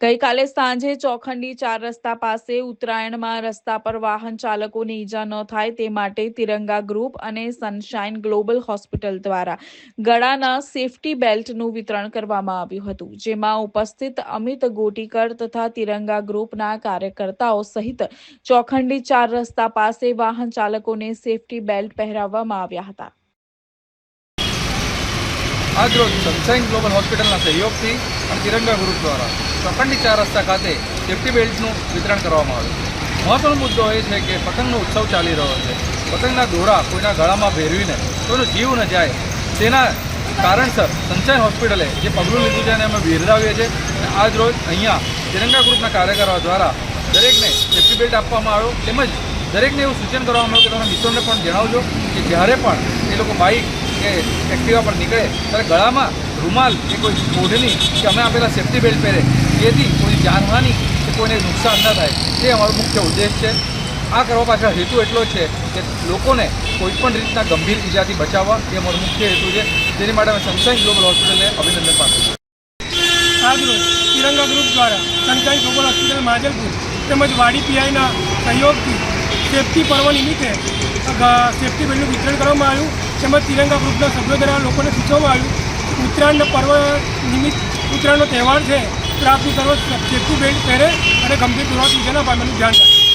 ગઈકાલે સાંજે ચોખંડી 4 રસ્તા પાસે ઉત્તરાયણમાં રસ્તા પર વાહન ચાલકોને ઈજા ન થાય તે માટે તિરંગા ગ્રુપ અને સનશાઇન ગ્લોબલ હોસ્પિટલ દ્વારા ગળાના સેફટી બેલ્ટનું વિતરણ કરવામાં આવ્યું હતું, જેમાં ઉપસ્થિત અમિત ગોટીકર તથા તિરંગા ગ્રુપના કાર્યકર્તાઓ સહિત ચોખંડી 4 રસ્તા પાસે વાહન ચાલકોને સેફટી બેલ્ટ પહેરાવવામાં આવ્યા હતા। आज रोज सनशाइन ग्लोबल हॉस्पिटल सहयोगथी और तिरंगा ग्रुप द्वारा ચોખંડી 4 रस्ता खाते सेफ्टी बेल्टનું વિતરણ કરવામાં આવ્યું। મહત્વનો મુદ્દો એ છે કે પતંગનો ઉત્સવ ચાલી રહ્યો છે। પતંગના દોરા કોઈના ગળામાં ભેરવીને કોઈનો જીવ ન જાય તેના કારણસર સનશાઇન હોસ્પિટલે જે પગલું લીધું છે એને અમે બિરદાવીએ છીએ। આજ રોજ અહીંયા તિરંગા ગ્રુપના કાર્યકરો દ્વારા દરેકને સેફ્ટી બેલ્ટ આપવામાં આવ્યો, તેમજ દરેકને એવું સૂચન કરવામાં આવ્યું કે તમારા મિત્રોને પણ જણાવજો કે જ્યારે પણ એ લોકો બાઇક કે એક્ટિવા પર નીકળે ત્યારે ગળામાં રૂમાલ કે કોઈ ઓઢણી કે અમે આપેલા સેફ્ટી બેલ્ટ પહેરે, જેથી કોઈ જાનહાનિ કે કોઈને નુકસાન ન થાય, તે અમારો મુખ્ય ઉદ્દેશ છે। આ કરવા પાછળ હેતુ એટલો જ છે કે લોકોને કોઈપણ રીતના ગંભીર ઈજાથી બચાવવા, એ અમારો મુખ્ય હેતુ છે। તેની માટે અમે સનશાઇન ગ્લોબલ હોસ્પિટલને અભિનંદન પાઠવું છું। આજરોજ તિરંગા ગ્રુપ દ્વારા સનશાઇન ગ્લોબલ હોસ્પિટલ માજલપુર તેમજ વાડી પીઆઈના સહયોગથી સેફ્ટી પર્વ નિમિત્તે સેફ્ટી બેલ્ટનું વિતરણ કરવામાં આવ્યું, તેમજ તિરંગા ગ્રુપના સભ્યો દ્વારા લોકોને સૂચવવામાં આવ્યું ઉત્તરાયણના પર્વ નિમિત્ત ઉત્તરાયણનો તહેવાર છે, તો આપની સર્વ સેફ્ટી બેલ્ટ પહેરે અને ગંભીર દોરાથી ઇજા ન પામવાનું ધ્યાન રાખે।